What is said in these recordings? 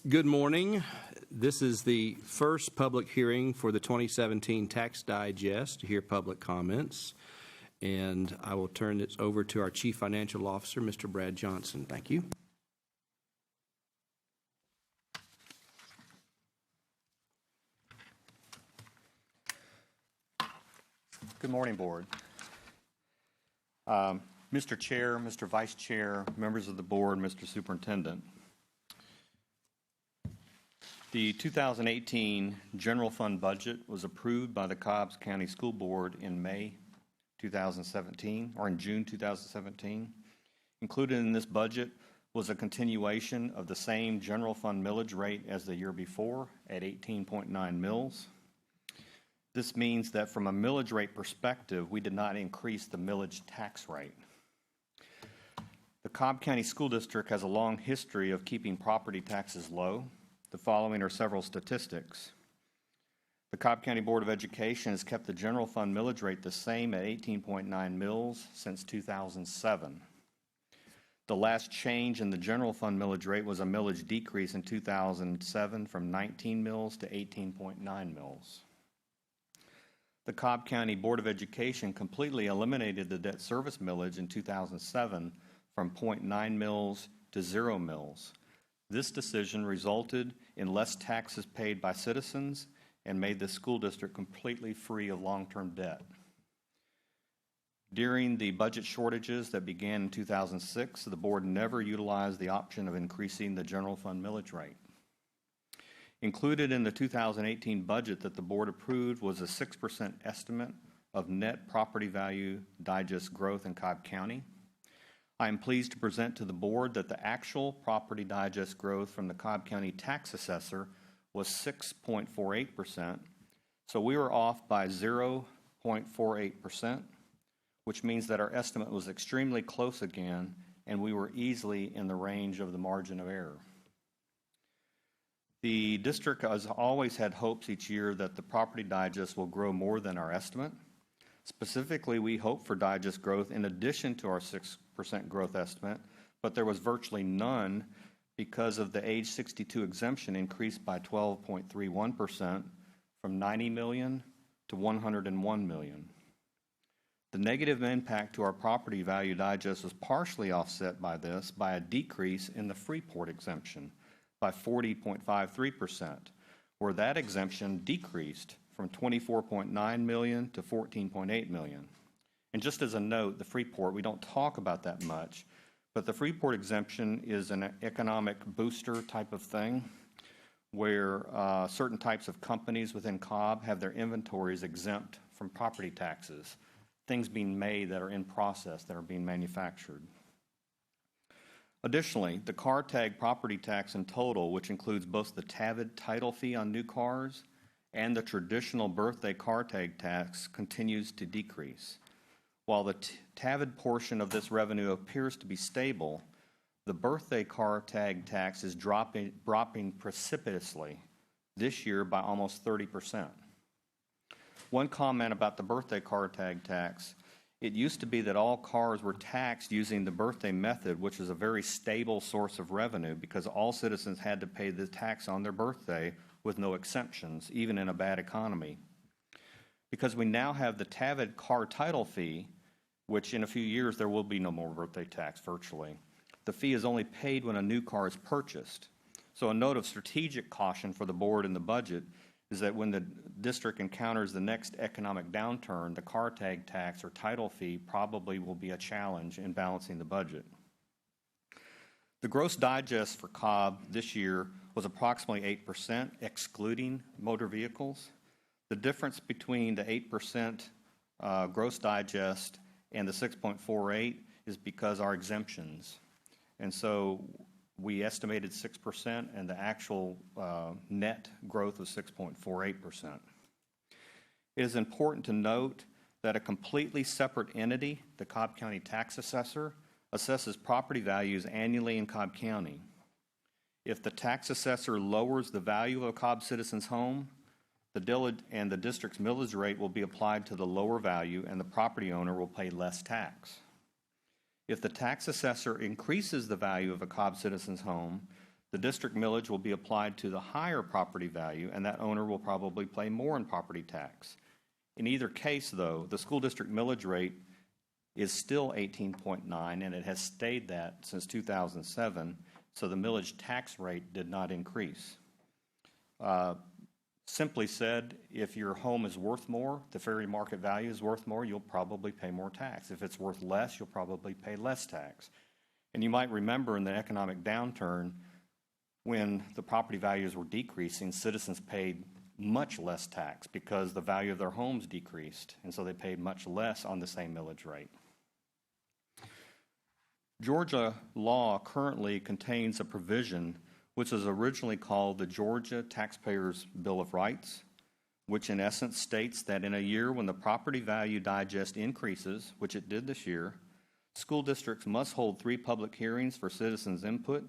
Good morning. This is the first public hearing for the 2017 Tax Digest to hear public comments. And I will turn this over to our Chief Financial Officer, Mr. Brad Johnson. Thank you. Good morning, Board. Mr. Chair, Mr. Vice Chair, members of the Board, Mr. Superintendent. The 2018 General Fund budget was approved by the Cobb County School Board in May 2017, or in June 2017. Included in this budget was a continuation of the same general fund millage rate as the year before at 18.9 mils. This means that from a millage rate perspective, we did not increase the millage tax rate. The Cobb County School District has a long history of keeping property taxes low. The following are several statistics. The Cobb County Board of Education has kept the general fund millage rate the same at 18.9 mils since 2007. The last change in the general fund millage rate was a millage decrease in 2007 from 19 mils to 18.9 mils. The Cobb County Board of Education completely eliminated the debt service millage in 2007 from 0.9 mils to 0 mils. This decision resulted in less taxes paid by citizens and made the school district completely free of long-term debt. During the budget shortages that began in 2006, the board never utilized the option of increasing the general fund millage rate. Included in the 2018 budget that the board approved was a 6% estimate of net property value digest growth in Cobb County. I am pleased to present to the board that the actual property digest growth from the Cobb County tax assessor was 6.48%. So we were off by 0.48%, which means that our estimate was extremely close again, and we were easily in the range of the margin of error. The district has always had hopes each year that the property digest will grow more than our estimate. Specifically, we hope for digest growth in addition to our 6% growth estimate, but there was virtually none because of the age 62 exemption increased by 12.31% from 90 million to 101 million. The negative impact to our property value digest was partially offset by this by a decrease in the Freeport exemption by 40.53%, where that exemption decreased from 24.9 million to 14.8 million. And just as a note, the Freeport, we don't talk about that much, but the Freeport exemption is an economic booster type of thing where certain types of companies within Cobb have their inventories exempt from property taxes, things being made that are in process, that are being manufactured. Additionally, the car tag property tax in total, which includes both the TAVID title fee on new cars and the traditional birthday car tag tax, continues to decrease. While the TAVID portion of this revenue appears to be stable, the birthday car tag tax is dropping precipitously this year by almost 30%. One comment about the birthday car tag tax: it used to be that all cars were taxed using the birthday method, which is a very stable source of revenue because all citizens had to pay the tax on their birthday with no exemptions, even in a bad economy. Because we now have the TAVID car title fee, which in a few years there will be no more birthday tax virtually. The fee is only paid when a new car is purchased. So a note of strategic caution for the board in the budget is that when the district encounters the next economic downturn, the car tag tax or title fee probably will be a challenge in balancing the budget. The gross digest for Cobb this year was approximately 8%, excluding motor vehicles. The difference between the 8% gross digest and the 6.48 is because our exemptions. And so we estimated 6%, and the actual net growth was 6.48%. It is important to note that a completely separate entity, the Cobb County Tax Assessor, assesses property values annually in Cobb County. If the tax assessor lowers the value of a Cobb citizen's home, the district's millage rate will be applied to the lower value, and the property owner will pay less tax. If the tax assessor increases the value of a Cobb citizen's home, The district millage will be applied to the higher property value, and that owner will probably pay more in property tax. In either case, though, the school district millage rate is still 18.9, and it has stayed that since 2007, so the millage tax rate did not increase. Simply said, if your home is worth more, the fair market value is worth more, you'll probably pay more tax. If it's worth less, you'll probably pay less tax. And you might remember in the economic downturn, when the property values were decreasing, citizens paid much less tax because the value of their homes decreased, and so they paid much less on the same millage rate. Georgia law currently contains a provision which was originally called the Georgia Taxpayers' Bill of Rights, which in essence states that in a year when the property value digest increases, which it did this year, school districts must hold 3 public hearings for citizens' input,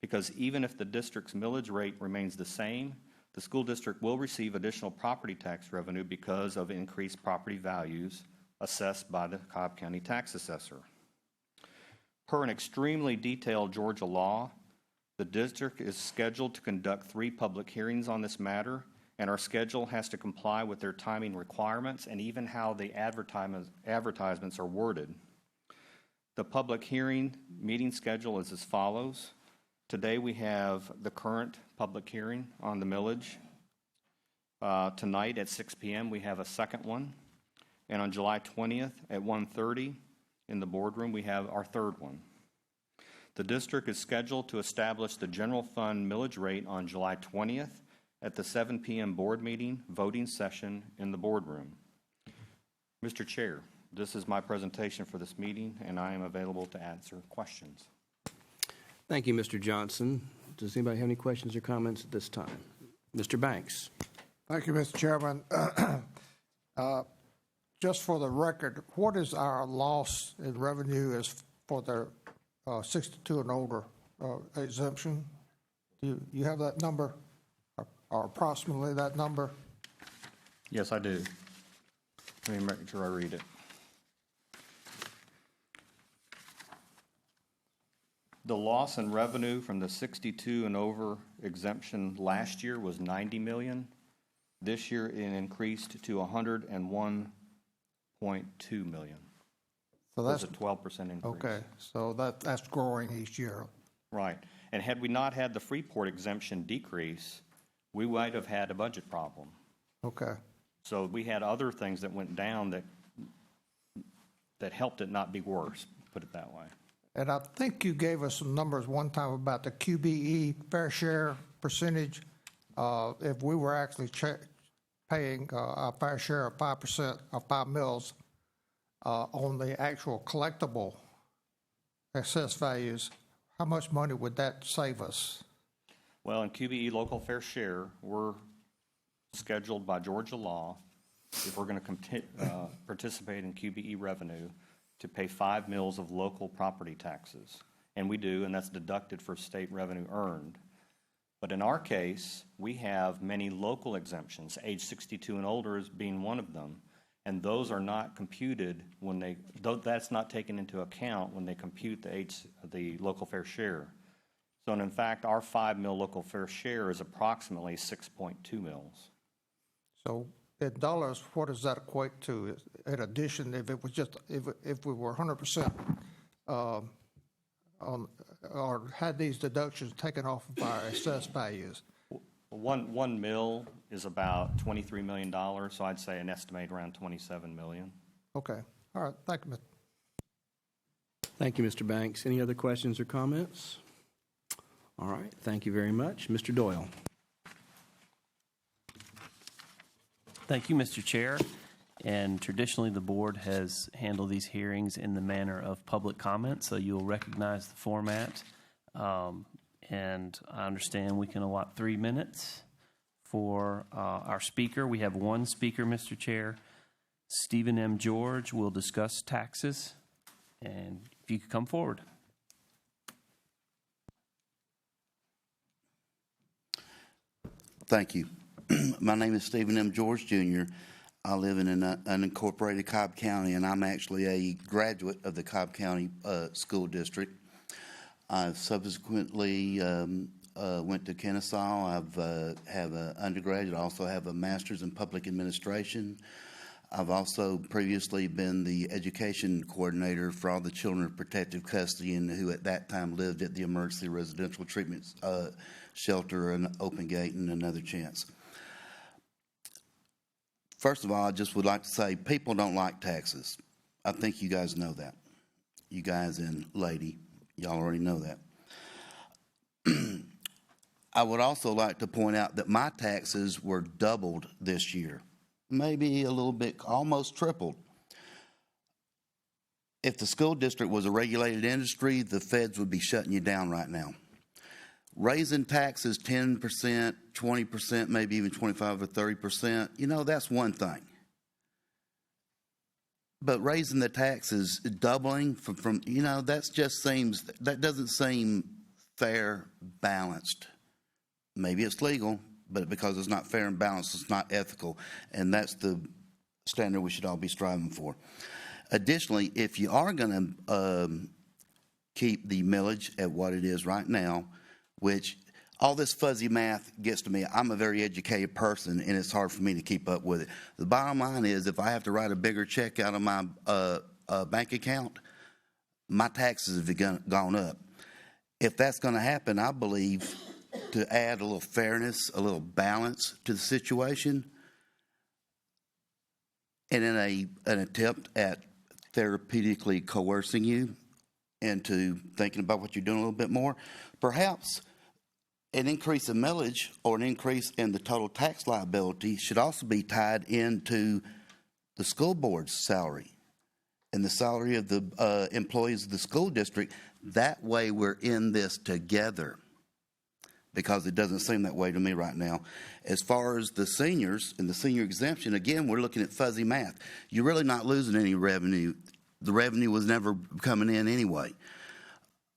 because even if the district's millage rate remains the same, the school district will receive additional property tax revenue because of increased property values assessed by the Cobb County tax assessor. Per an extremely detailed Georgia law, the district is scheduled to conduct 3 public hearings on this matter, and our schedule has to comply with their timing requirements and even how the advertisements are worded. The public hearing meeting schedule is as follows. Today we have the current public hearing on the millage. Tonight at 6 p.m. we have a second one. And on July 20th at 1:30 in the boardroom we have our third one. The district is scheduled to establish the general fund millage rate on July 20th at the 7 p.m. board meeting voting session in the boardroom. Mr. Chair, this is my presentation for this meeting, and I am available to answer questions. Thank you, Mr. Johnson. Does anybody have any questions or comments at this time? Mr. Banks. Thank you, Mr. Chairman. Just for the record, what is our loss in revenue is for the 62 and older exemption? Do you have that number, or approximately that number? Yes, I do. Let me make sure I read it. The loss in revenue from the 62 and over exemption last year was $90 million. This year it increased to $101.2 million. So that's a 12% increase. Okay, so that's growing each year. Right. And had we not had the Freeport exemption decrease, we might have had a budget problem. Okay. So we had other things that went down that helped it not be worse, put it that way. And I think you gave us some numbers one time about the QBE fair share percentage. If we were actually paying our fair share of 5% of 5 mils on the actual collectible assessed values, how much money would that save us? Well, in QBE local fair share, we're scheduled by Georgia law, if we're going to participate in QBE revenue, to pay 5 mils of local property taxes. And we do, and that's deducted for state revenue earned. But in our case, we have many local exemptions, age 62 and older as being one of them. And those are not computed when that's not taken into account when they compute the local fair share. So in fact, our 5 mil local fair share is approximately 6.2 mils. So in dollars, what does that equate to? In addition, if it was just if we were 100% on or had these deductions taken off of our assessed values. One mil is about $23 million, so I'd say an estimate around $27 million. Okay. All right. Thank you, Mr. Thank you, Mr. Banks. Any other questions or comments? All right. Thank you very much. Mr. Doyle. Thank you, Mr. Chair. And traditionally, the board has handled these hearings in the manner of public comment, so you'll recognize the format. And I understand we can allot 3 minutes for our speaker. We have one speaker, Mr. Chair. Stephen M. George will discuss taxes. And if you could come forward. Thank you. My name is Stephen M. George, Jr. I live in an unincorporated Cobb County, and I'm actually a graduate of the Cobb County School District. I've subsequently went to Kennesaw. I've have an undergraduate. I also have a master's in public administration. I've also previously been the education coordinator for all the children of protective custody and who at that time lived at the emergency residential treatment shelter and Open Gate and Another Chance. First of all, I just would like to say people don't like taxes. I think you guys know that. You guys and lady, y'all already know that. I would also like to point out that my taxes were doubled this year. Maybe a little bit, almost tripled. If the school district was a regulated industry, the feds would be shutting you down right now. Raising taxes 10%, 20%, maybe even 25 or 30%, you know, that's one thing. But raising the taxes, doubling from you know, that doesn't seem fair, balanced. Maybe it's legal, but because it's not fair and balanced, it's not ethical. And that's the standard we should all be striving for. Additionally, if you are going to keep the millage at what it is right now, which all this fuzzy math gets to me, I'm a very educated person, and it's hard for me to keep up with it. The bottom line is if I have to write a bigger check out of my bank account, my taxes have gone up. If that's going to happen, I believe to add a little fairness, a little balance to the situation, and in an attempt at therapeutically coercing you into thinking about what you're doing a little bit more, perhaps an increase in millage or an increase in the total tax liability should also be tied into the school board's salary and the salary of the employees of the school district. That way we're in this together, because it doesn't seem that way to me right now. As far as the seniors and the senior exemption, again, we're looking at fuzzy math. You're really not losing any revenue. The revenue was never coming in anyway.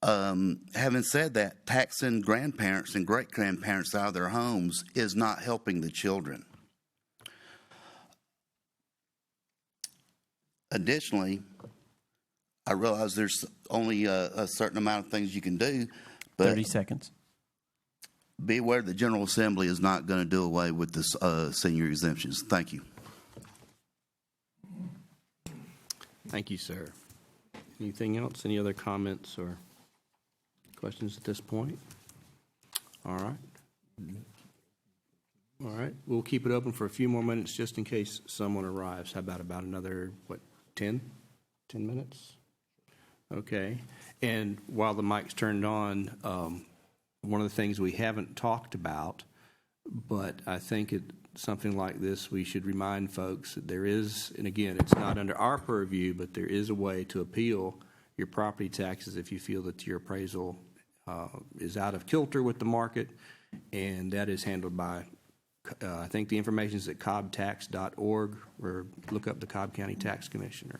Having said that, taxing grandparents and great-grandparents out of their homes is not helping the children. Additionally, I realize there's only a certain amount of things you can do, but 30 seconds. Be aware the General Assembly is not going to do away with the senior exemptions. Thank you. Thank you, sir. Anything else? Any other comments or questions at this point? All right. All right. We'll keep it open for a few more minutes just in case someone arrives. How about another, 10 minutes? Okay. And while the mic's turned on, one of the things we haven't talked about, but I think something like this, we should remind folks that there is, and again, it's not under our purview, but there is a way to appeal your property taxes if you feel that your appraisal is out of kilter with the market, and that is handled by, I think the information is at cobbtax.org, or look up the Cobb County Tax Commissioner.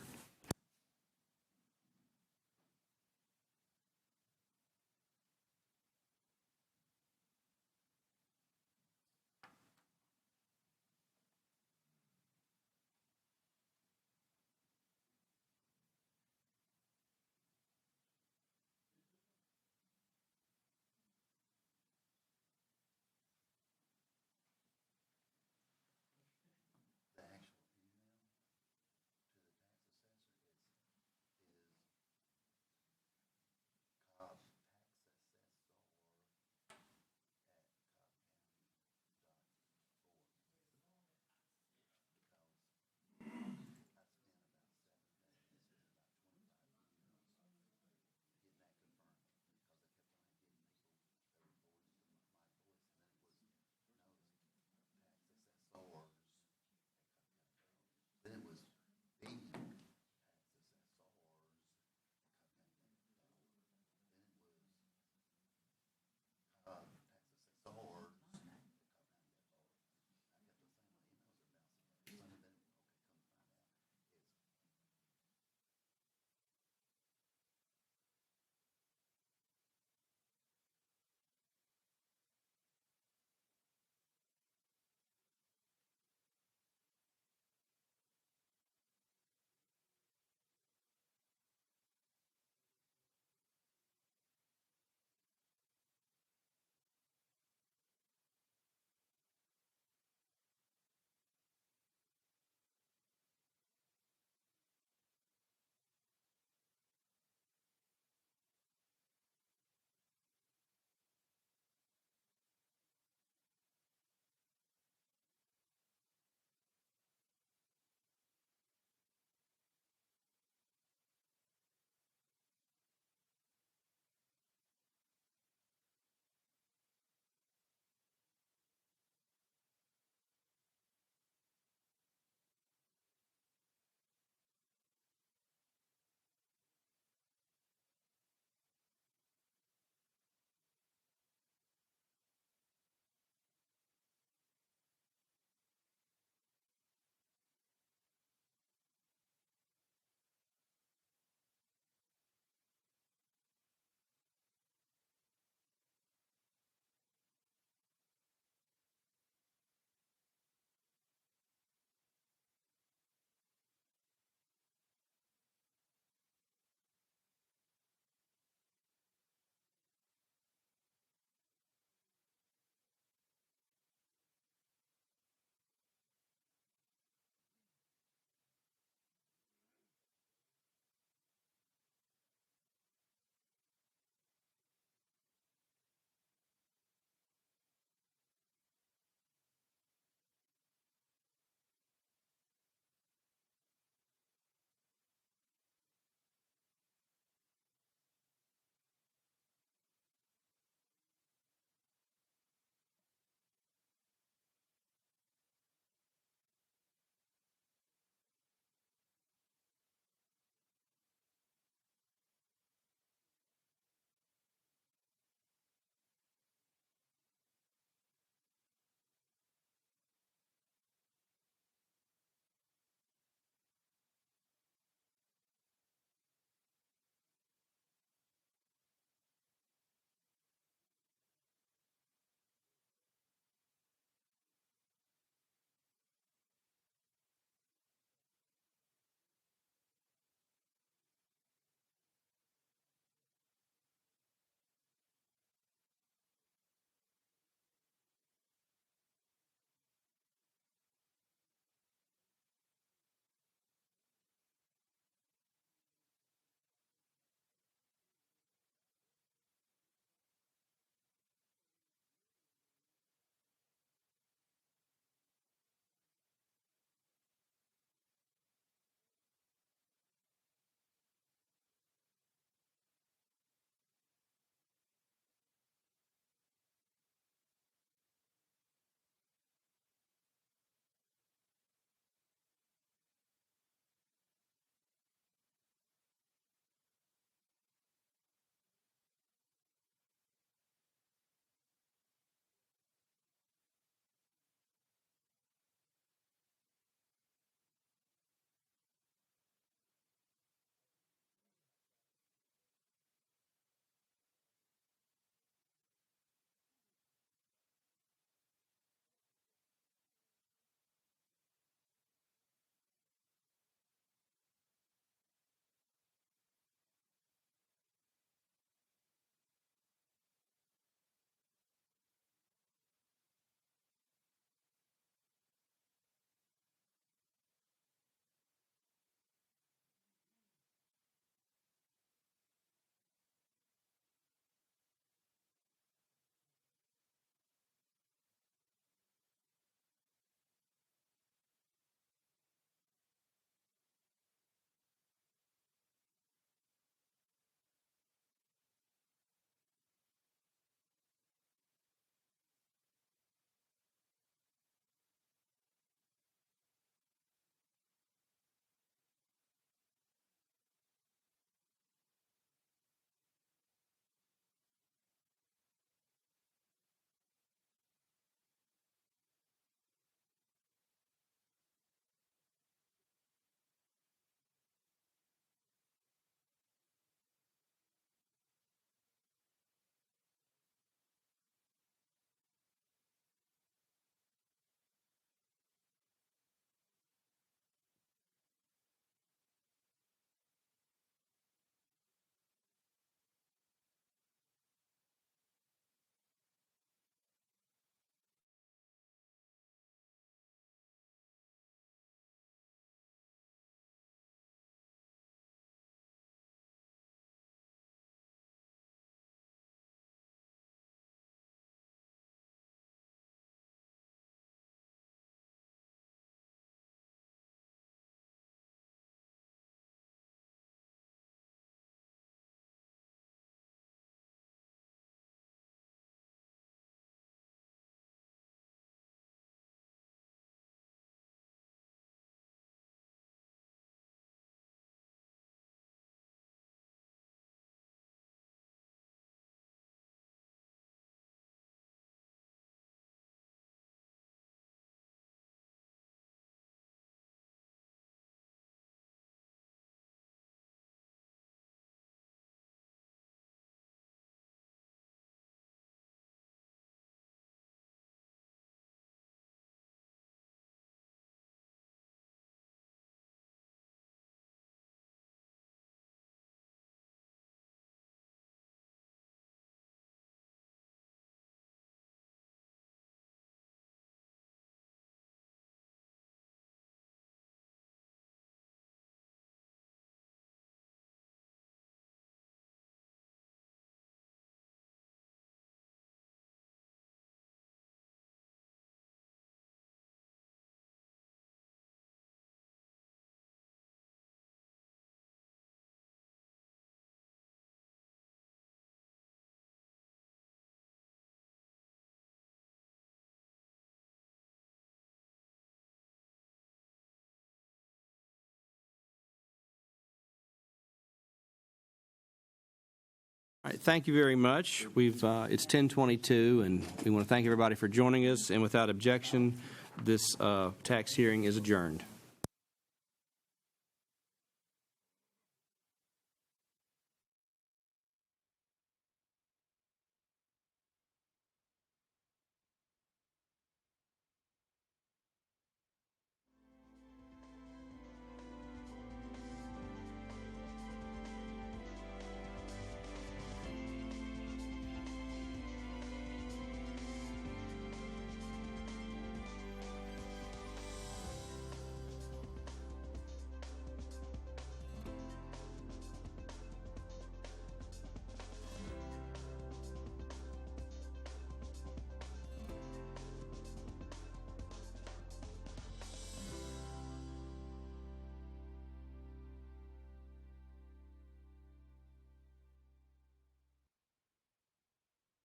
All right, thank you very much. It's 10:22, and we want to thank everybody for joining us. And without objection, this tax hearing is adjourned.